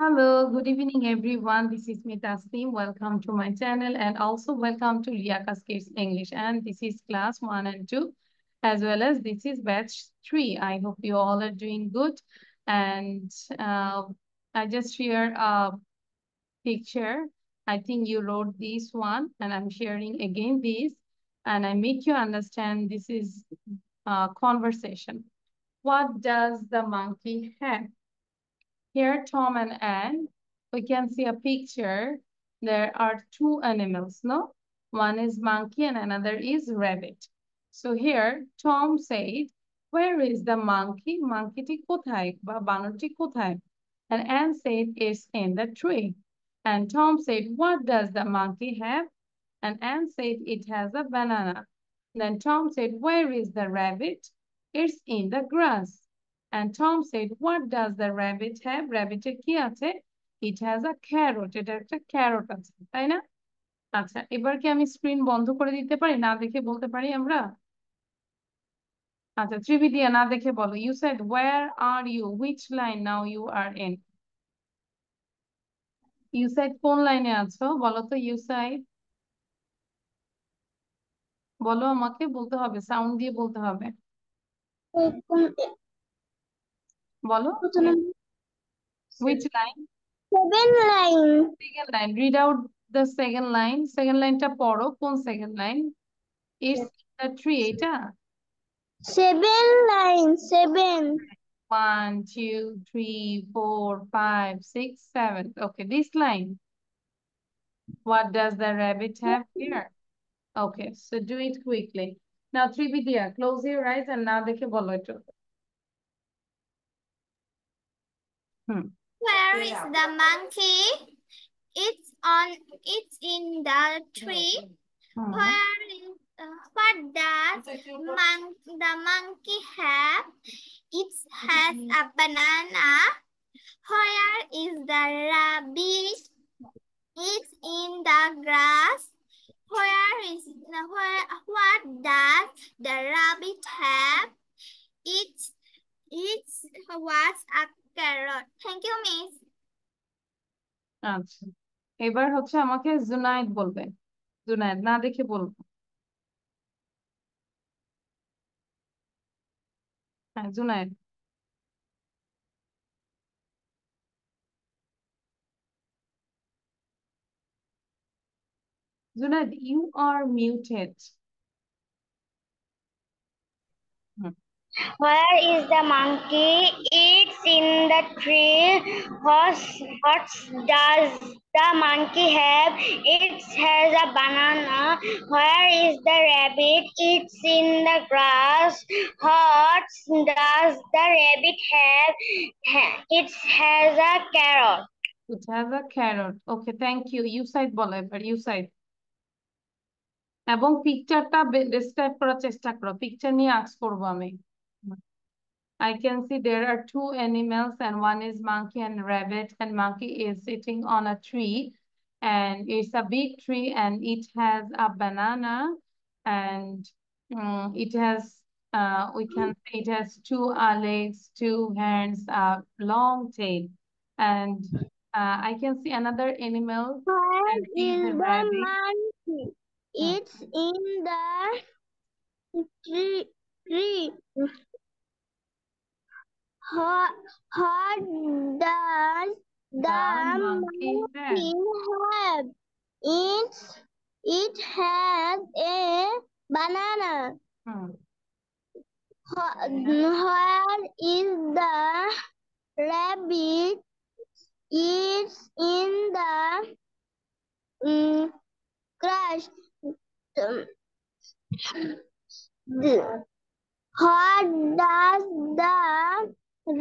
Hello, good evening, everyone. This is me, Tasneem. Welcome to my channel and also welcome to Liakas Kids English. And this is class 1 and 2, as well as this is batch 3. I hope you all are doing good. And I just share a picture. I think you wrote this one, and I'm sharing again this. And I make you understand this is a conversation. What does the monkey have? Here, Tom and Anne, we can see a picture. There are two animals, no? One is monkey and another is rabbit. So here, Tom said, where is the monkey? Monkey-টি কোথায়? বা বানরটি কোথায়? And Anne said, it's in the tree. And Tom said, what does the monkey have? And Anne said, it has a banana. Then Tom said, where is the rabbit? It's in the grass. And Tom said, what does the rabbit have? Rabbit এর কি আছে? It has a carrot. এটা একটা carrot আছে, তাই না? আচ্ছা, এবার কি আমি স্ক্রিন বন্ধ করে দিতে পারি? না দেখে বলতে পারি আমরা? আচ্ছা, ত্রিবিদিয়া না দেখে বলো। You said, where are you? Which line now you are in? You said কোন লাইনে আছো? বলো তো you said। বলো আমাকে বলতে হবে, সাউন্ড দিয়ে বলতে হবে। বলো, which line? Seven line. Second line. Read out the second line. Second line টা পড়ো। কোন second line? It's the tree, এটা? Seven line. Seven. 1, 2, 3, 4, 5, 6, 7. Okay, this line. What does the rabbit have here? Okay, so do it quickly. Now, Trividya, close your eyes and now দেখে বলো একটু। Where is the monkey? It's in the tree. Where is what does the monkey have? It has a banana. Where is the rabbit? It's in the grass. What does the rabbit have? It was a carrot. Thank you, Miss. আচ্ছা, এবার হচ্ছে আমাকে জুনায়েদ বলবে। জুনায়েদ না দেখে বলবো। হ্যাঁ, Junaid. Junaid, you are muted. Where is the monkey? It's in the tree. What does the monkey have? It has a banana. Where is the rabbit? It's in the grass. What does the rabbit have? It has a carrot. It has a carrot. Okay, thank you. You side বলো এবার, you side. এবং পিকচারটা describe করার চেষ্টা করো। Picture নিয়ে আঁকস করবো আমি। I can see there are two animals and one is monkey and rabbit, and monkey is sitting on a tree and it's a big tree and it has a banana and it has we can say it has two legs, two hands, a long tail, and I can see another animal. Where Is is a the rabbit. monkey? It's in the tree. What does the monkey have? monkey have? It has a banana. Where is the rabbit? It's in the grass. What does the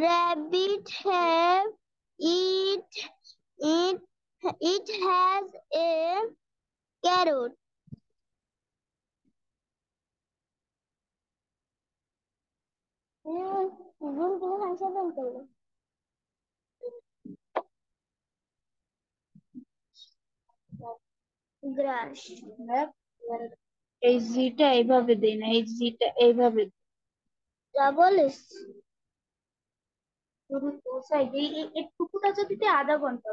rabbit have? It has a carrot. Grass. এই জিটা এইভাবে দেই না, এই জিটা এইভাবে Double is এটুকুটা যদি আধা ঘন্টা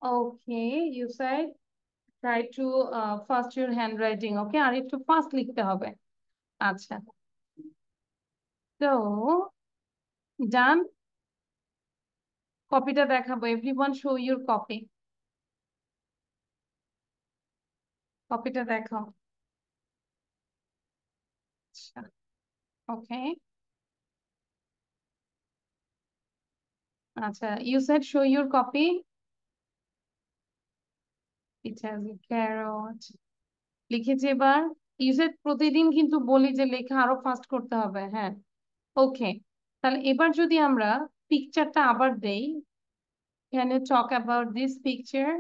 Okay, you said try to fast your handwriting. Okay, আর একটু ফাস্ট লিখতে হবে। আচ্ছা, তো ডান। কপিটা দেখাবো। Everyone show your copy. কপিটা দেখাও। আচ্ছা, ওকে। আচ্ছা, you said show your copy. It has a carrot. লিখেছি এবার। You said প্রতিদিন কিন্তু বলি যে লেখা আরো ফাস্ট করতে হবে। হ্যাঁ, ওকে। তাহলে এবার যদি আমরা পিকচারটা আবার দেই, can you talk about this picture?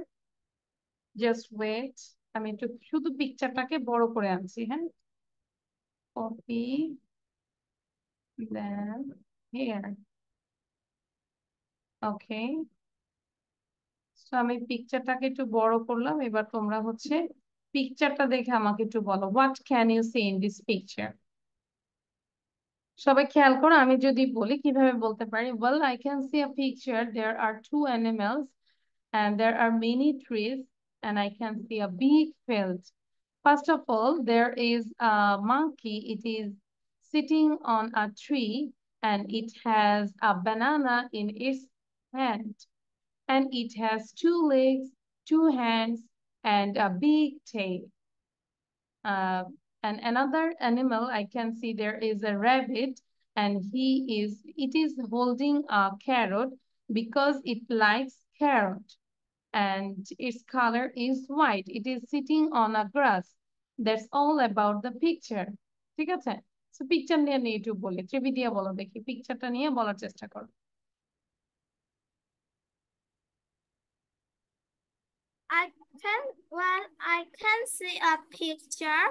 Just wait. আমি একটু শুধু পিকচারটাকে বড় করে আনছি। হ্যাঁ, কপি, then here. ওকে, তো আমি পিকচারটাকে একটু বড় করলাম। এবার তোমরা হচ্ছে পিকচারটা দেখে আমাকে একটু বলো, what can you see in this picture. সবাই খেয়াল করো, আমি যদি বলি কিভাবে বলতে পারি। Well, I can see a picture, there are two animals and there are many trees and I can see a big field. First of all, there is a monkey. It is sitting on a tree and it has a banana in its hand. And it has two legs, two hands, and a big tail. And another animal I can see, there is a rabbit, and it is holding a carrot because it likes carrot, and its color is white. It is sitting on a grass. That's all about the picture. ঠিক আছে? So picture নিয়ে একটু বলি। ত্রিবিদিয়া বলো দেখি, পিকচারটা নিয়ে বলার চেষ্টা করো। I can see a picture.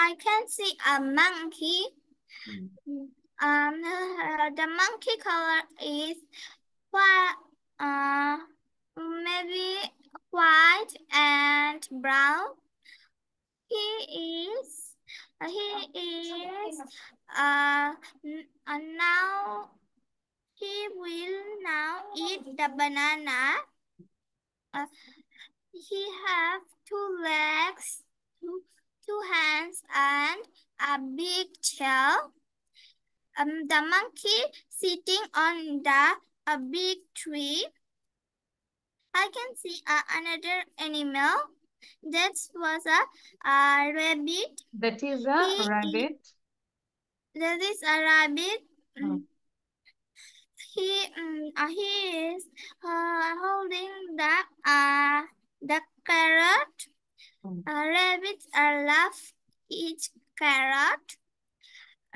I can see a monkey. The monkey color is maybe white and brown. He is now he will now eat the banana. He have two legs, two hands, and a big tail. The monkey sitting on a big tree. I can see another animal. That was a rabbit. That is a rabbit. That is a rabbit. He is holding the carrot. Rabbits love each carrot.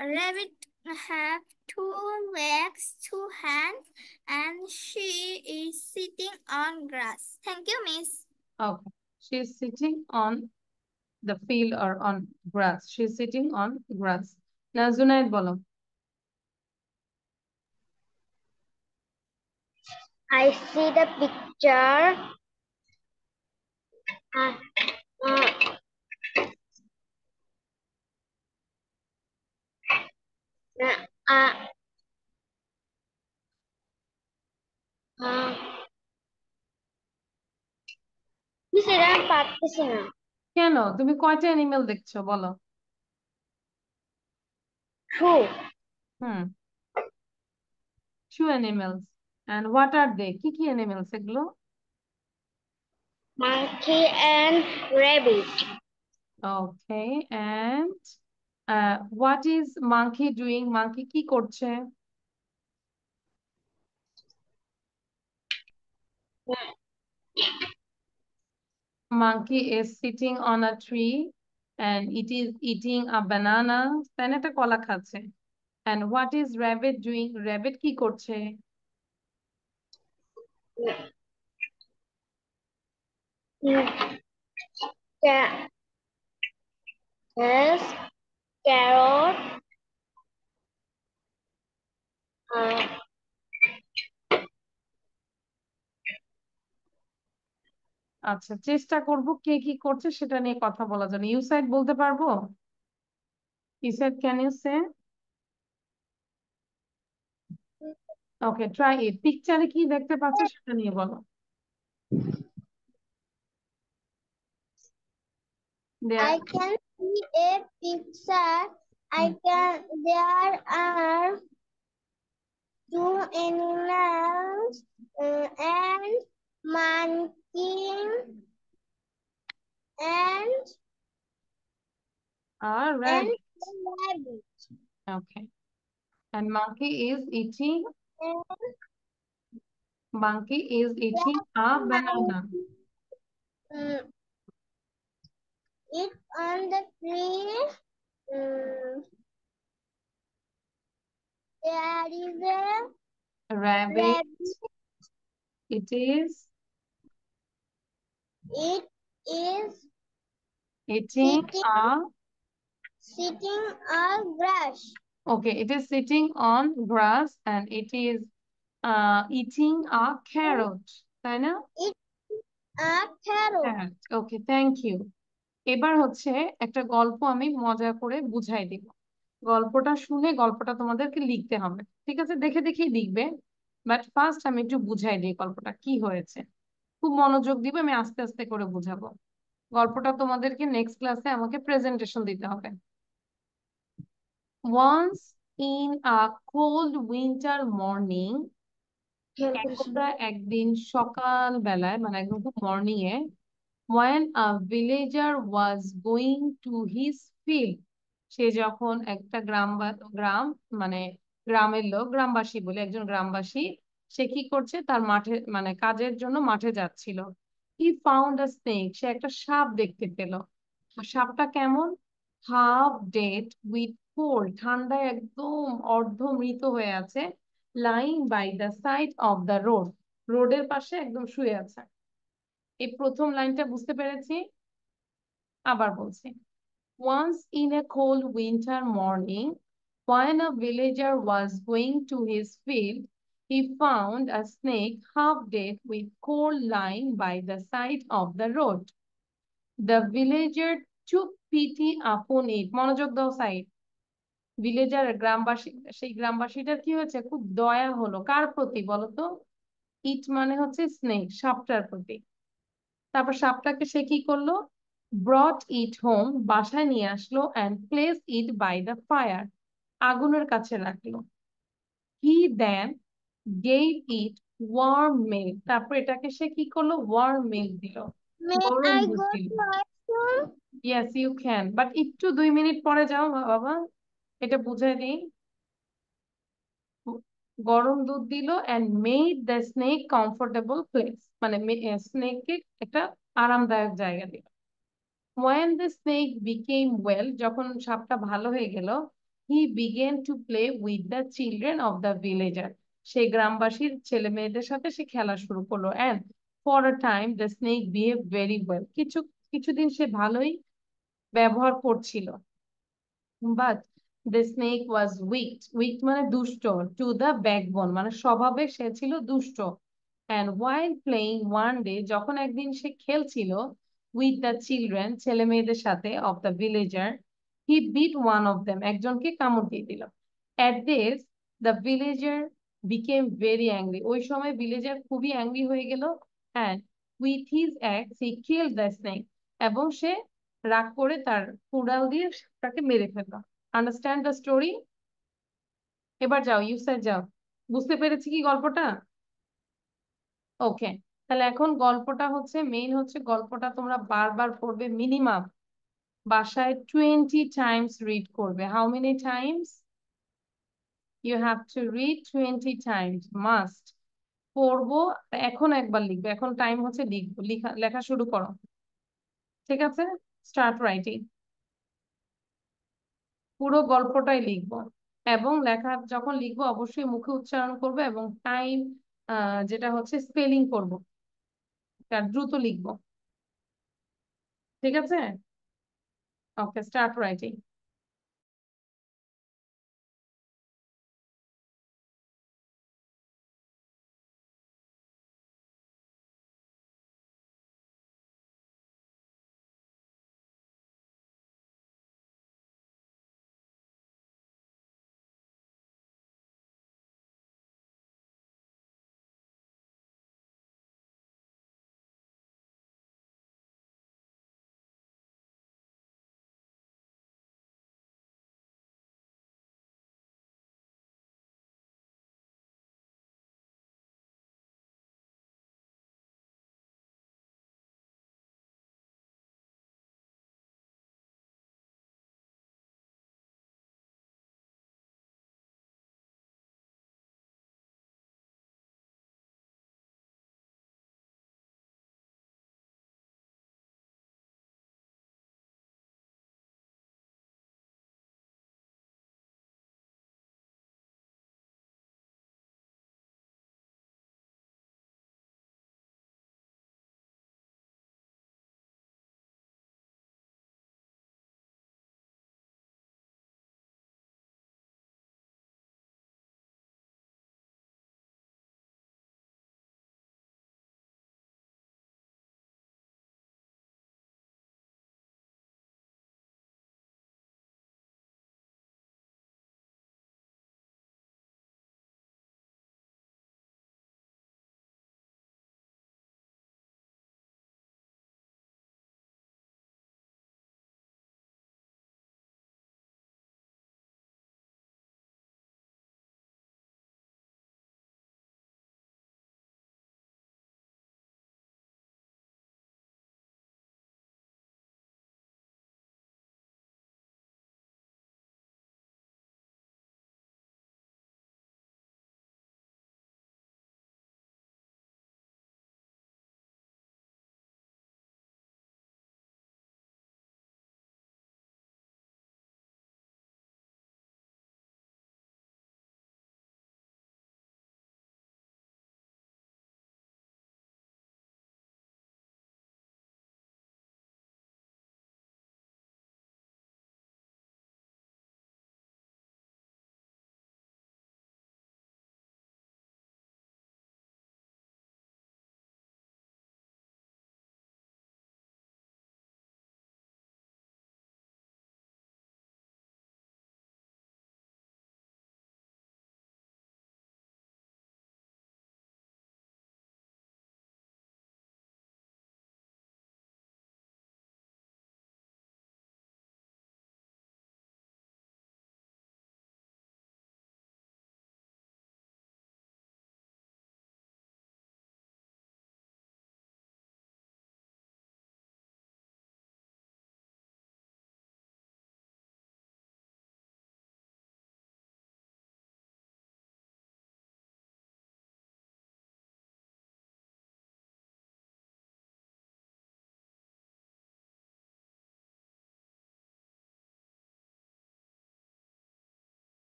A rabbit have two legs, two hands, and she is sitting on grass. Thank you, Miss. Okay, she is sitting on the field or on grass. She is sitting on grass. Now, Zunaid bolo. I see the picture. সেটা আমি পারতেছি না। কেন? তুমি কয়টা animal দেখছো বলো? Two. Two animals. And what are they? কি কি animals এগুলো? Monkey and rabbit. Okay, and what is monkey doing? Monkey কি করছে? Monkey is sitting on a tree and it is eating a banana. তাই না, একটা কলা খাচ্ছে। And what is rabbit doing? Rabbit কি করছে? Yes, carrot. আচ্ছা, চেষ্টা করব কে কি করছে সেটা নিয়ে কথা বলার জন্য। ইউ সাইড বলতে পারবো? You said, can you say? Okay, try it. পিকচারে কি দেখতে পাচ্ছ সেটা নিয়ে বলো। I There can see a picture. There are two animals and monkey and are rabbit. rabbit. Okay. And monkey is eating a banana. Mm, It on the tree. There is a Rabbit, rabbit. it is It is eating sitting on grass. okay, it is sitting on grass and it is eating a carrot. তাই না? It a carrot. Carrot. Okay, thank you. এবার হচ্ছে একটা গল্প আমি মজা করে বুঝাই দিব। গল্পটা শুনে গল্পটা তোমাদেরকে লিখতে হবে, ঠিক আছে? দেখে দেখেই লিখবে, বাট ফার্স্ট আমি একটু বুঝাই দিই গল্পটা কি হয়েছে। খুব মনোযোগ দিবে, আমি আস্তে আস্তে করে বুঝাবো। গল্পটা তোমাদেরকে নেক্সট ক্লাসে আমাকে প্রেজেন্টেশন দিতে হবে। Once in a cold winter morning, একদা একদিন সকাল বেলায় মানে একদম খুব morning A, when a villager was going to his field, সে যখন একটা গ্রাম মানে গ্রামের লোক, গ্রামবাসী বলে একজন গ্রামবাসী, সে কি করছে তার মাঠে মানে কাজের জন্য মাঠে যাচ্ছিল। he found a snake, সে একটা সাপ দেখতে পেল। তো সাপটা কেমন? হাফ ডেড উইথ কোল্ড, ঠান্ডায় একদম অর্ধ মৃত হয়ে আছে। Lying by the side of the road, রোডের পাশে একদম শুয়ে আছে। এই প্রথম লাইনটা বুঝতে পেরেছি, আবার বলছি। Once in a cold winter morning, when a villager was going to his field, he found a snake half dead with cold lying by the side of the road. The villager took pity upon it. মনোযোগ দাও side. Villager গ্রামবাসী, সেই গ্রামবাসীটার কি হয়েছে? খুব দয়া হলো। কার প্রতি বলতো? ইট মানে হচ্ছে স্নেক, সাপটার প্রতি। তারপর সাপটাকে সে কি করলো? ব্রট ইট হোম, বাসায় নিয়ে আসলো, and place it by the fire, আগুনের কাছে রাখলো। He then gave it warm milk, তারপর এটাকে সে কি করলো? ওয়ার্ম মিল্ক দিল, May গরম I দুধ go দিল। to washroom? Yes you can, but একটু 2 মিনিট পরে যাও বাবা, এটা বুঝাই দিই। গরম দুধ দিল and made the snake comfortable place, মানে স্নেককে একটা আরামদায়ক জায়গা দিল। When the snake became well, যখন সাপটা ভালো হয়ে গেল, he began to play with the children of the villager, সেই গ্রামবাসীর ছেলে মেয়েদের সাথে সে খেলা শুরু করলো। And for a time the snake behaved very well, কিছুদিন সে ভালোই ব্যবহার করছিল। But the snake was weak মানে দুষ্ট, to the backbone মানে স্বভাবে সে ছিল দুষ্ট। And while playing one day, যখন একদিন সে খেলছিল with the children, ছেলে মেয়েদের সাথে of the villager, he bit one of them, একজনকে কামড় দিয়ে দিল। At this, the villager became very angry, ওই সময় villager খুবই অ্যাংরি হয়ে গেল। And with his axe, he killed the snake, এবং সে রাগ করে তার কুড়াল দিয়ে তাকে মেরে ফেলল। Understand the story? এবার যাও, ইউসাইড যাও। বুঝতে পেরেছি কি গল্পটা? ওকে, তাহলে এখন গল্পটা হচ্ছে মেইন হচ্ছে গল্পটা তোমরা বারবার পড়বে, মিনিমাম বাসায় 20 টাইমস রিড করবে। How many times? You have to read 20 times, must. পড়বো, এখন একবার লিখবে, এখন টাইম হচ্ছে লিখবো, লেখা শুরু করো, ঠিক আছে? স্টার্ট রাইটিং, পুরো গল্পটাই লিখবো। এবং লেখা যখন লিখবো অবশ্যই মুখে উচ্চারণ করবো, এবং টাইম যেটা হচ্ছে স্পেলিং করবো, দ্রুত লিখবো, ঠিক আছে? Okay, start writing.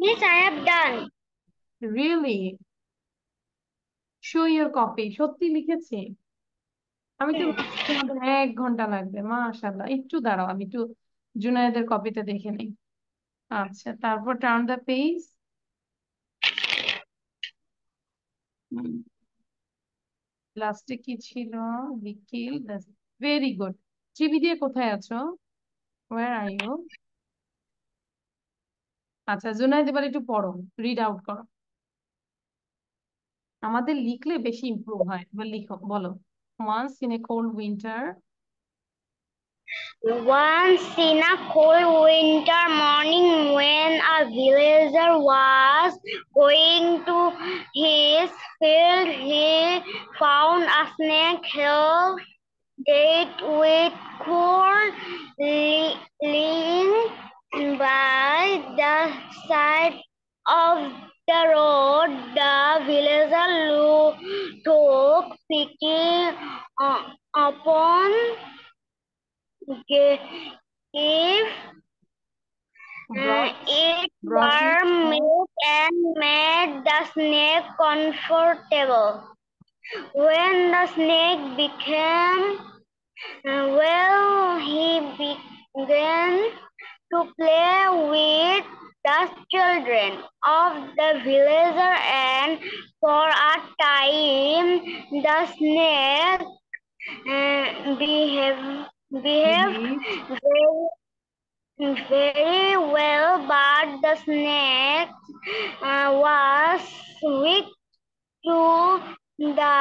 Miss, I have done. Really? Show your copy. সত্যি লিখেছি? আমি তো ভাবছি তোমাদের 1 ঘন্টা লাগবে। মাশাআল্লাহ, একটু দাঁড়াও, আমি একটু জুনায়েদের কপিটা দেখে নিই। আচ্ছা, তারপর টার্ন দ্য পেজ। লাস্টে কি ছিল? বিকিল। Very good. জিবি দিয়ে কোথায় আছো? Where are you? আচ্ছা, জুনায়েদ এবার একটু পড়ো, রিড আউট করো। আমাদের লিখলে বেশি ইমপ্রুভ হয়। এবার লিখো, বলো। Once in a cold winter. Once in a cold winter morning, when a villager was going to his field, he found a snake held dead with cold lying by the side of the road. The villager took pity upon gave Brought it brought it warm home. milk and made the snake comfortable. When the snake became well, he began to play with the children of the villager, and for a time the snake behaved Believed very well, but the snake was weak to the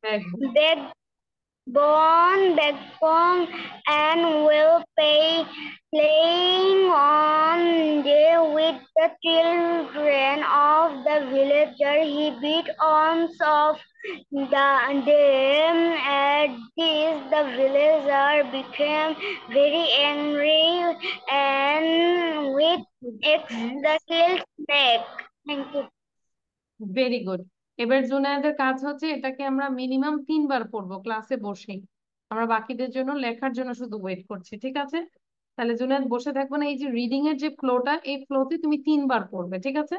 backbone. backbone and will playing on there with the children of the villager. He beat on of them. At this, the villager became very angry and with the Yes, killed snake. Thank you. Very good. এবার জুনায়েদের কাজ হচ্ছে এটাকে আমরা minimum 3 বার পড়বো ক্লাসে বসেই। আমরা বাকিদের জন্য লেখার জন্য শুধু ওয়েট করছি, ঠিক আছে? তাহলে জুনায়েদ বসে থাকবো না, এই যে রিডিং এর যে ফ্লোটা, এই ফ্লোতে তুমি 3 বার পড়বে, ঠিক আছে?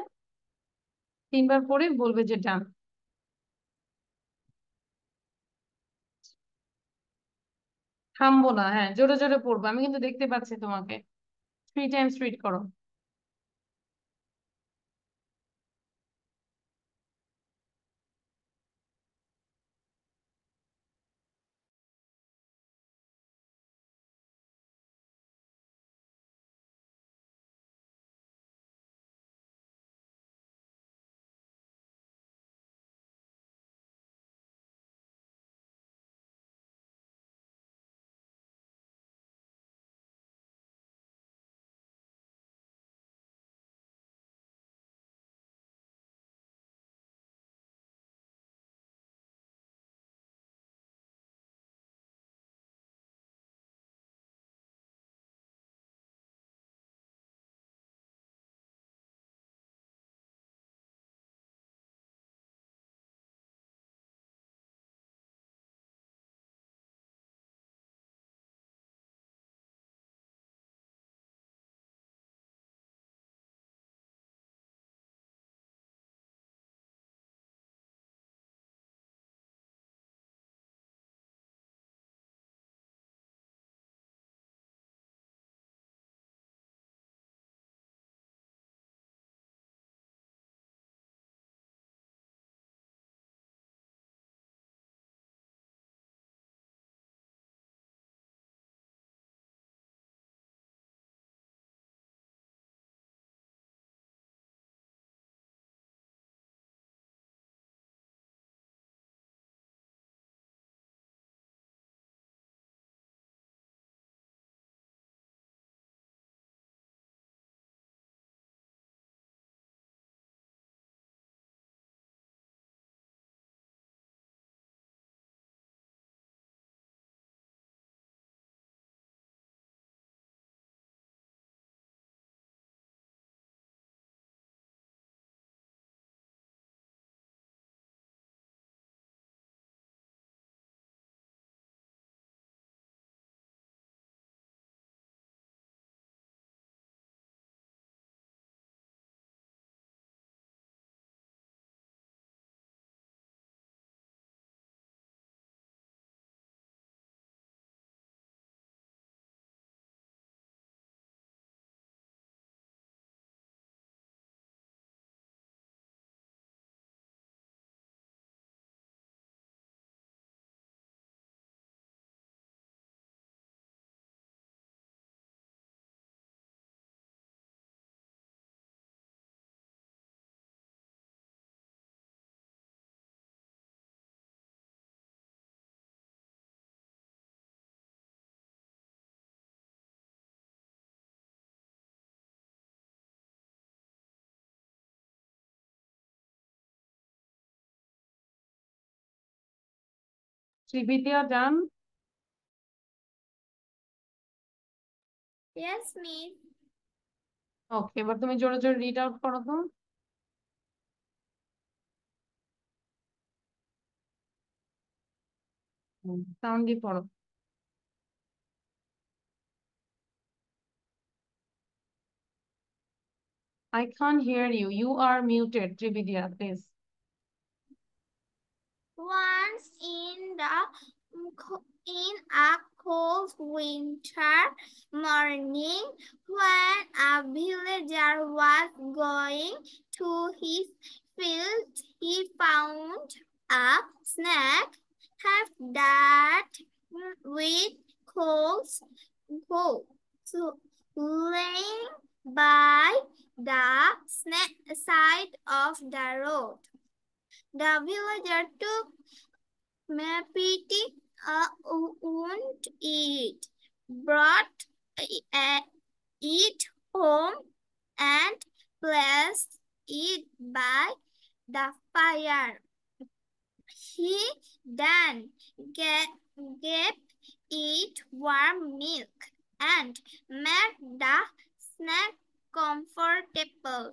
3 বার পড়ে বলবে যে ডান। থামবো না, হ্যাঁ, জোরে জোরে পড়বো, আমি কিন্তু দেখতে পাচ্ছি তোমাকে। 3 টাইমস রিড করো। Trividya done? Yes, Miss. ওকে, এবার তুমি জোরে জোরে রিড আউট করো তো। সাউন্ড দিয়ে পড়ো। I can't hear you. You are muted, Trividya, please. Once in a cold winter morning, when a villager was going to his field, he found a snake half dead with coals laying by the side of the road. The villager took pity on it, brought it home, and placed it by the fire. He then gave it warm milk and made the snake comfortable.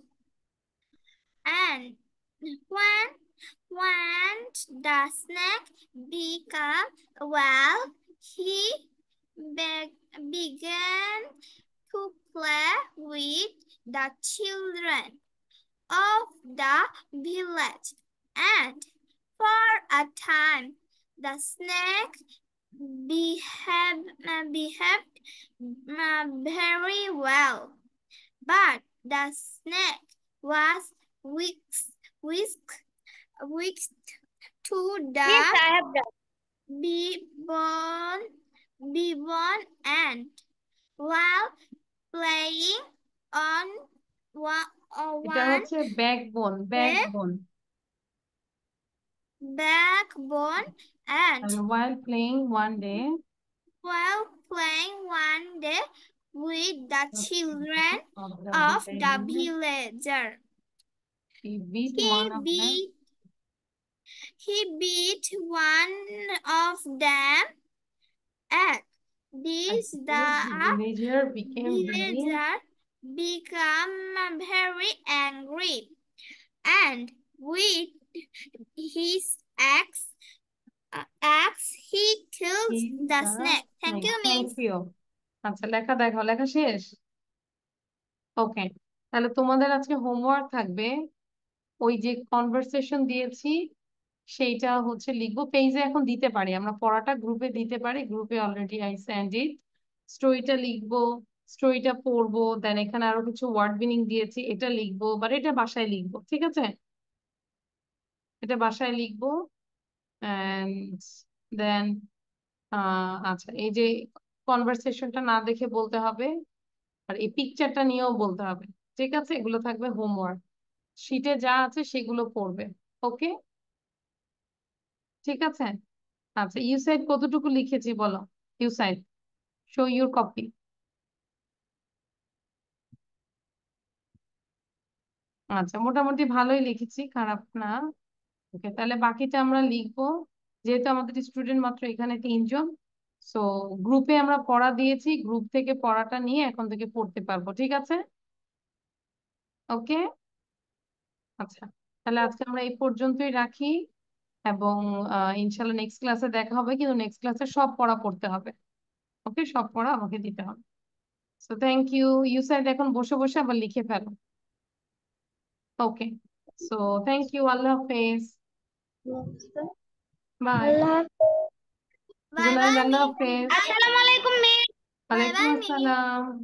And when the snake became well, he began to play with the children of the village, and for a time the snake behaved very well. But the snake was whisked to the Yes, I have done. Bebon and while playing on এটা one হচ্ছে backbone, backbone. backbone, and While playing one day with the children of of the the village, villager, he beat one of them. He beat one of them, and this the villager became very angry, and with his axe he killed the snake. Thank you, Miss. Thank you. আচ্ছা, লেখা দেখো, লেখা শেষ? ওকে, তাহলে তোমাদের আজকে homework থাকবে, ওই যে কনভারসেশন দিয়েছি সেইটা হচ্ছে লিখবো। পেজে এখন দিতে পারি আমরা, পড়াটা গ্রুপে দিতে পারি, গ্রুপে অলরেডি আই সেন্ড ইট। স্টোরিটা লিখবো, স্টোরিটা পড়বো, দেন এখানে আরো কিছু ওয়ার্ড মিনিং দিয়েছি, এটা লিখবো, বাট এটা বাসায় লিখবো, ঠিক আছে? এটা বাসায় লিখবো। অ্যান্ড দেন আচ্ছা, এই যে কনভারসেশনটা না দেখে বলতে হবে, আর এই পিকচারটা নিয়েও বলতে হবে, ঠিক আছে? এগুলো থাকবে হোমওয়ার্ক, শিটে যা আছে সেগুলো পড়বে। ওকে, ঠিক আছে? আচ্ছা, ইউ সাইড কতটুকু লিখেছি বলো? You side, show your copy. আচ্ছা, মোটামুটি ভালোই লিখেছি, খারাপ না। ওকে, তাহলে বাকিটা আমরা লিখবো। যেহেতু আমাদের স্টুডেন্ট মাত্র এখানে 3 জন, সো গ্রুপে আমরা পড়া দিয়েছি, গ্রুপ থেকে পড়াটা নিয়ে এখন থেকে পড়তে পারবো, ঠিক আছে? ওকে, আচ্ছা, তাহলে আজকে আমরা এই পর্যন্তই রাখি, এবং ইনশাল্লাহ নেক্সট ক্লাসে দেখা হবে, কিন্তু নেক্সট ক্লাসে সব পড়া পড়তে হবে। ওকে, সব পড়া আমাকে দিতে হবে। So thank you. You side এখন বসে বসে আবার লিখে ফেলো। ওকে, সো থ্যাংক ইউ, আল্লাহ হাফেজ, বাই, গুড নাইট, আল্লাহ হাফেজ, Assalamualaikum, Miss. ওয়ালাইকুম আসসালাম।